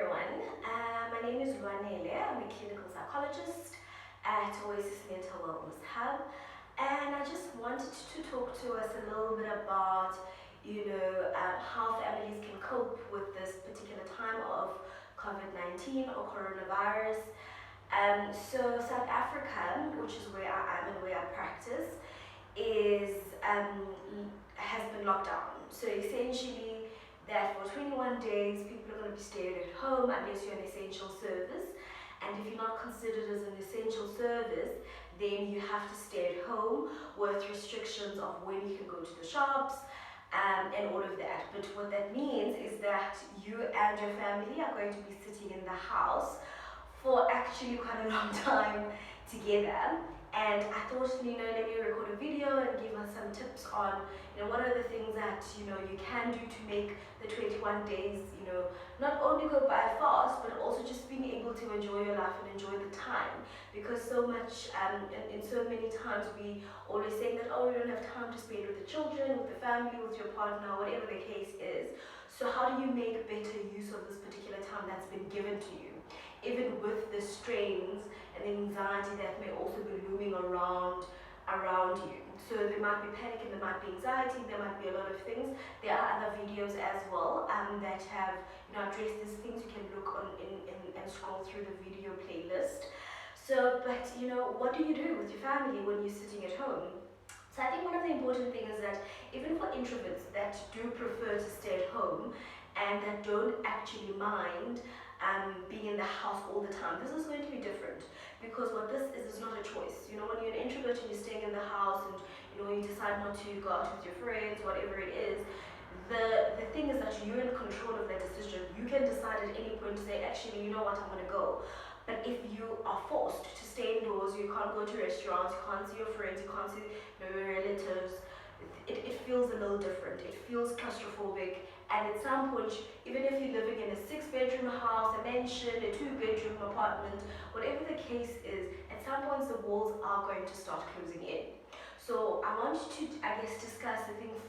everyone. My name is Lwanele. I'm a clinical psychologist at Oasis Mental Wellness Hub, and I just wanted to talk to us a little bit about, how families can cope with this particular time of COVID-19 or coronavirus. So South Africa, which is where I am and where I practice, is has been locked down. So essentially, that for 21 days, people are going to be staying at home unless you're an essential service. And if you're not considered as an essential service, then you have to stay at home with restrictions of when you can go to the shops and all of that. But what that means is that you and your family are going to be sitting in the house for actually quite a long time together. And I thought, let me record a video and give us some tips on, what are the things that, you can do to make the 21 days, not only go by fast, but also just being able to enjoy your life and enjoy the time. Because so much, in so many times, we always saying that, we don't have time to spend with the children, with the family, with your partner, whatever the case is. So how do you make better use of this particular time that's been given to you? Even with the strains and the anxiety that may also be looming around you. So there might be panic and there might be anxiety, there might be a lot of things. There are other videos as well that have addressed these things. You can look on and scroll through the video playlist. So, but what do you do with your family when you're sitting at home? So I think one of the important things is that even for introverts that do prefer to stay at home and that don't actually mind being in the house all the time, this is going to be different, because what this is not a choice. When you're an introvert and you're staying in the house and you decide not to go out with your friends, whatever it is, the thing is that you're in control of that decision. You can decide at any point to say, actually, you know what, I'm going to go. But if you are forced to stay indoors, you can't go to restaurants, you can't see your friends, you can't see your relatives, it feels a little different. It feels claustrophobic. And at some point, even if you're living in a 6-bedroom house, a mansion, a 2-bedroom apartment, whatever the case is, at some point the walls are going to start closing in. So I want to, discuss,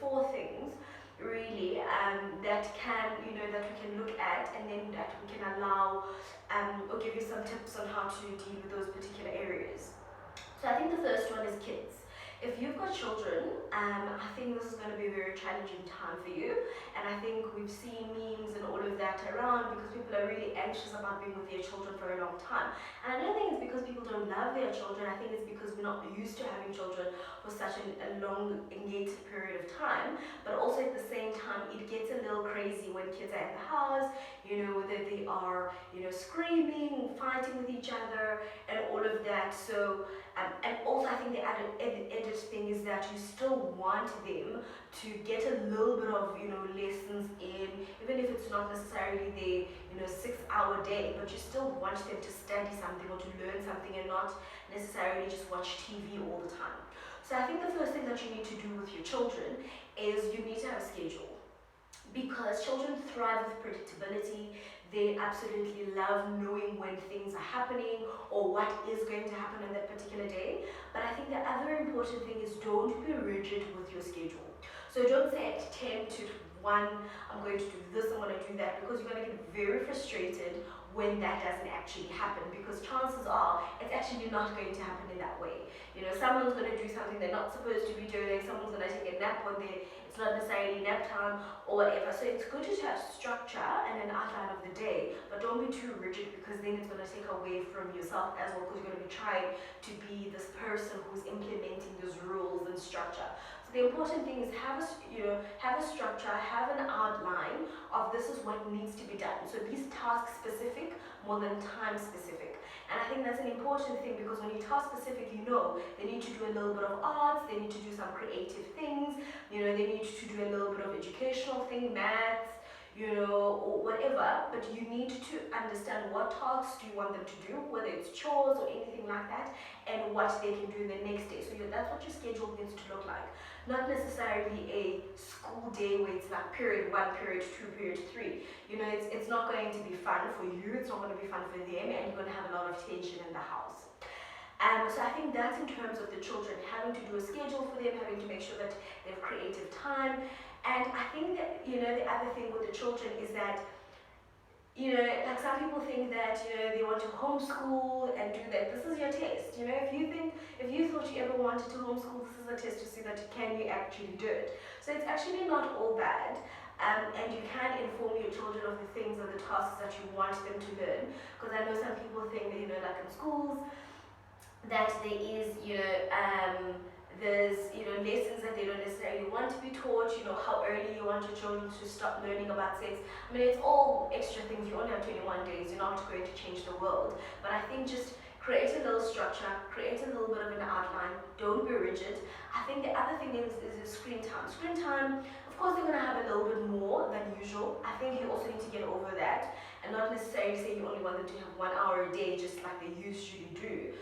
4 things really that can, that we can look at, and then that we can allow or give you some tips on how to deal with those particular areas. So I think the first one is kids. If you've got children, I think this is going to be a very challenging time for you. And I think we've seen memes and all of that around because people are really anxious about being with their children for a long time. And I don't think it's because people don't love their children. I think it's because we're not used to having children for such a long, engaged period of time. But also at the same time, it gets a little crazy when kids are in the house, whether they are, screaming, fighting with each other, and all of that. So, and also I think the added thing is that you still want them to get a little bit of, lessons in, even if it's not necessarily the, 6-hour day, but you still want them to study something or to learn something and not necessarily just watch TV all the time. So I think the first thing that you need to do with your children is you need to have a schedule. Because children thrive with predictability. They absolutely love knowing when things are happening or what is going to happen on that particular day. But I think the other important thing is don't be rigid with your schedule. So don't say at 10 to 1, I'm going to do this, I'm going to do that, because you're going to get very frustrated when that doesn't actually happen, because chances are it's actually not going to happen in that way. Someone's going to do something they're not supposed to be doing, someone's going to take a nap when it's not necessarily nap time or whatever. So it's good to have structure and an outline of the day, but don't be too rigid, because then it's going to take away from yourself as well, because you're going to be trying to be this person who's implementing those rules and structure. So the important thing is have a structure, have an outline of this is what needs to be done. So be task specific more than time specific. And I think that's an important thing, because when you're task specific, they need to do a little bit of arts, they need to do some creative things, they need to do a little bit of educational thing, maths, or whatever, but you need to understand what tasks do you want them to do, whether it's chores or anything like that, and what they can do the next day. So that's what your schedule needs to look like. Not necessarily a school day where it's like period 1, period 2, period 3. It's not going to be fun for you, it's not going to be fun for them, and you're going to have a lot of tension in the house. So I think that's in terms of the children, having to do a schedule for them, having to make sure that they have creative time. And I think that, the other thing with the children is that like some people think that, they want to homeschool and do that. This is your test. If you thought you ever wanted to homeschool, this is a test to see that can you actually do it. So it's actually not all bad. And you can inform your children of the things or the tasks that you want them to learn. Because I know some people think that, like in schools, that there is, there's, lessons that they don't necessarily want to be taught, how early you want your children to start learning about sex. I mean, it's all extra things. You only have 21 days. You're not going to change the world. But I think just create a little structure, create a little bit of an outline. Don't be rigid. I think the other thing is screen time. Screen time, of course, they're going to have a little bit more than usual. I think you also need to get over that and not necessarily say you only want them to have 1 hour a day just like they usually do.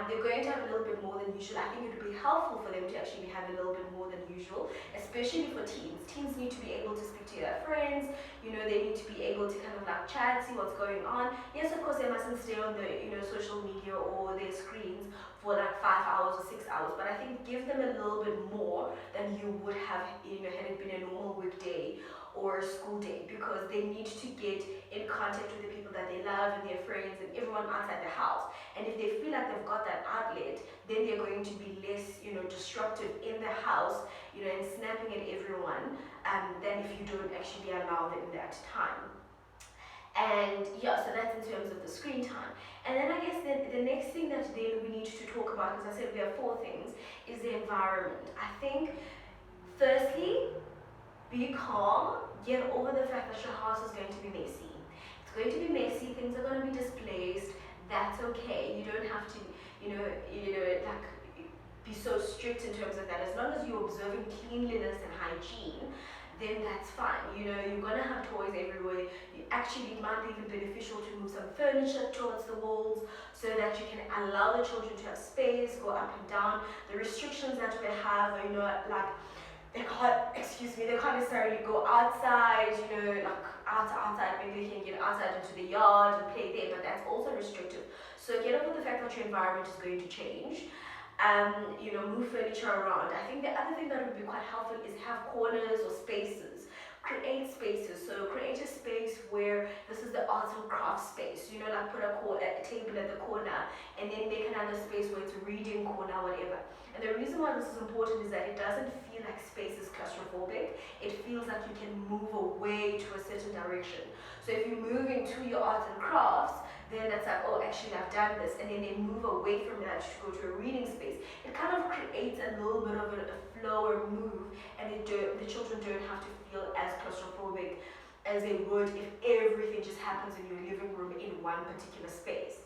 They're going to have a little bit more than usual. I think it would be helpful for them to actually have a little bit more than usual, especially for teens. Teens need to be able to speak to their friends, they need to be able to kind of like chat, see what's going on. Yes, of course, they mustn't stay on the, social media or their screens for like 5 hours or 6 hours, but I think give them a little bit more than you would have, had it been a normal weekday or a school day, because they need to get in contact with the people that they love and their friends and everyone outside the house. And if they feel like they've got that outlet, then they're going to be less, disruptive in the house, and snapping at everyone, than if you don't actually allow them that time. And yeah, so that's in terms of the screen time. And then I guess the next thing that then we need to talk about, because I said we have 4 things, is the environment. I think, firstly, be calm, get over the fact that your house is going to be messy. It's going to be messy, things are going to be displaced, that's okay. You don't have to, like, be so strict in terms of that. As long as you're observing cleanliness and hygiene, then that's fine. You're gonna have toys everywhere. Actually, it might be even beneficial to move some furniture towards the walls so that you can allow the children to have space, go up and down. The restrictions that we have, like, they can't necessarily go outside, like outside, maybe they can get outside into the yard and play there, but that's also restrictive. So get over the fact that your environment is going to change. Move furniture around. I think the other thing that would be quite helpful is have corners or spaces. Create spaces. So create a space where this is the arts and crafts space. Like put a table at the corner and then make another space where it's reading corner, whatever. And the reason why this is important is that it doesn't feel like space is claustrophobic. It feels like you can move away to a certain direction. So if you move into your arts and crafts, then that's like, oh, actually I've done this, and then they move away from that to go to a reading space. It kind of creates a little bit of a flow or move, and the children don't have to feel as claustrophobic as they would if everything just happens in your living room in one particular space.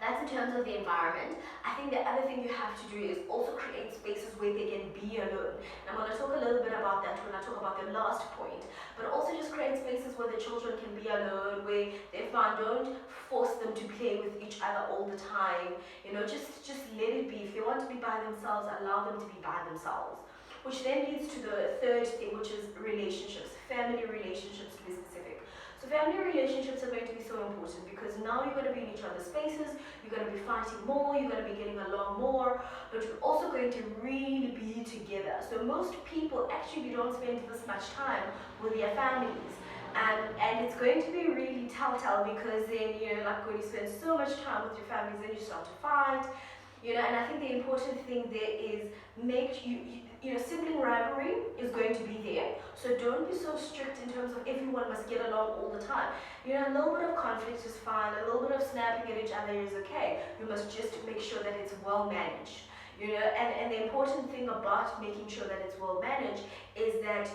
That's in terms of the environment. I think the other thing you have to do is also create spaces where they can be alone. And I'm going to talk a little bit about that when I talk about the last point. But also just create spaces where the children can be alone, where they're fun. Don't force them to play with each other all the time. Just let it be. If they want to be by themselves, allow them to be by themselves. Which then leads to the third thing, which is relationships, family relationships to be specific. So family relationships are going to be so important because now you're going to be in each other's spaces, you're going to be fighting more, you're going to be getting along more, but you're also going to really be together. So most people actually don't spend this much time with their families. And it's going to be really telltale because then, like when you spend so much time with your families, then you start to fight. And I think the important thing there is sibling rivalry is going to be there. So don't be so strict in terms of everyone must get along all the time. A little bit of conflict is fine, a little bit of snapping at each other is okay. You must just make sure that it's well managed. And the important thing about making sure that it's well managed is that,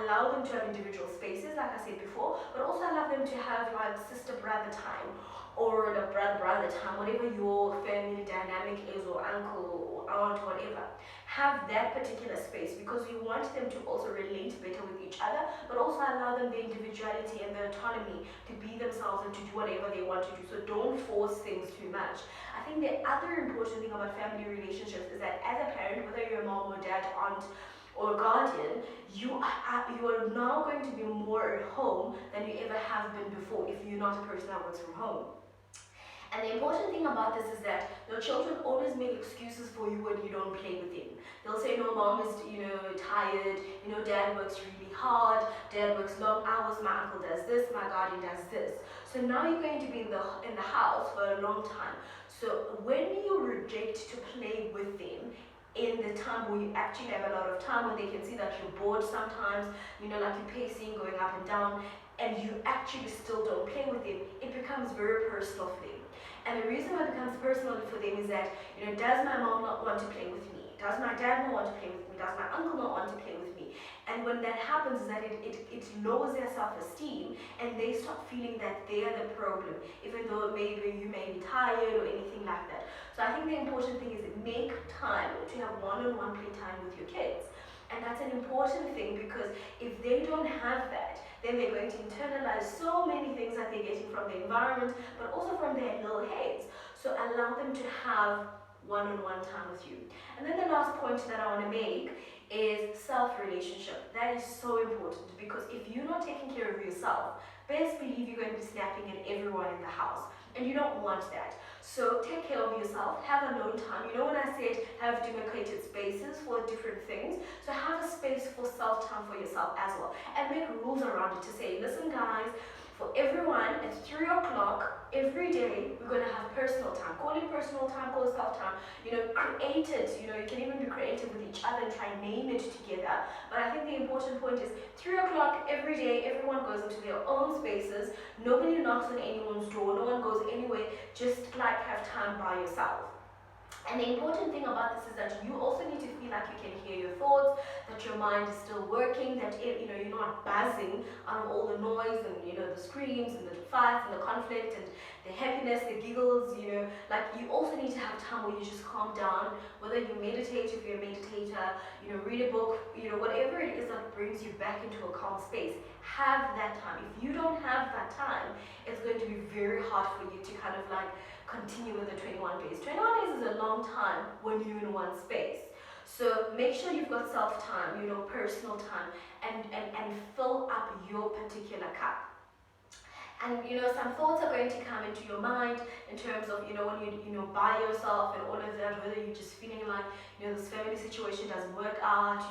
allow them to have individual spaces, like I said before, but also allow them to have like sister-brother time or the brother time, whatever your family dynamic is, or uncle or aunt, whatever. Have that particular space because you want them to also relate better with each other, but also allow them the individuality and the autonomy to be themselves and to do whatever they want to do. So don't force things too much. I think the other important thing about family relationships is that as a parent, whether you're a mom or dad, aunt, or guardian, you are now going to be more at home than you ever have been before if you're not a person that works from home. And the important thing about this is that your children always make excuses for you when you don't play with them. They'll say, no, mom is, tired, dad works really hard, dad works long hours, my uncle does this, my guardian does this. So now you're going to be in the house for a long time. So when you reject to play with them, in the time where you actually have a lot of time, when they can see that you're bored sometimes, like you're pacing, going up and down, and you actually still don't play with them, it becomes very personal for them. And the reason why it becomes personal for them is that, does my mom not want to play with me? Does my dad not want to play with me? Does my uncle not want to play with me? And when that happens, is that it lowers their self-esteem, and they start feeling that they are the problem, even though maybe you may be tired or anything like that. So I think the important thing is make time to have one-on-one play time with your kids. And that's an important thing, because if they don't have that, then they're going to internalize so many things that they're getting from the environment, but also from their little heads. So allow them to have one-on-one time with you. And then the last point that I want to make is self-relationship. That is so important, because if you're not taking care of yourself, best believe you're going to be snapping at everyone in the house, and you don't want that. So take care of yourself, have alone time. When I said have demarcated spaces for different things, so have a space for self-time for yourself as well, and make rules around it to say, listen guys, for everyone at 3 o'clock every day, we're going to have personal time. Call it personal time, call it self-time. Create it. You can even be creative with each other and try and name it together. But I think the important point is 3 o'clock every day, everyone goes into their own spaces. Nobody knocks on anyone's door. No one goes anywhere. Just like have time by yourself. And the important thing about this is that you also need to feel like you can hear your thoughts, that your mind is still working, that you're not buzzing out of all the noise and the screams and the fights and the conflict and the happiness, the giggles. Like you also need to have time where you just calm down, whether you meditate, if you're a meditator, read a book, whatever it is that brings you back into a calm space. Have that time. If you don't have that time, it's going to be very hard for you to kind of like continue with the 21 days. 21 days is a long time when you're in one space. So make sure you've got self-time, personal time, and fill up your particular cup. And some thoughts are going to come into your mind in terms of when you by yourself and all of that, whether you're just feeling like this family situation doesn't work out,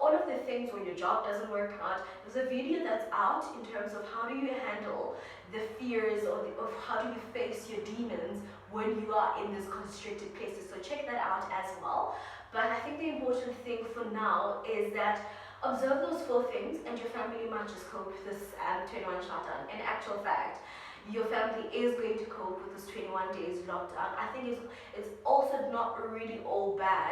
all of the things, or your job doesn't work out. There's a video that's out in terms of how do you handle the fears of how do you face your demons when you are in these constricted places. So check that out as well. But I think the important thing for now is that observe those 4 things, and your family might just cope with this 21 shutdown. In actual fact, your family is going to cope with this 21 days lockdown. I think it's also not really all bad.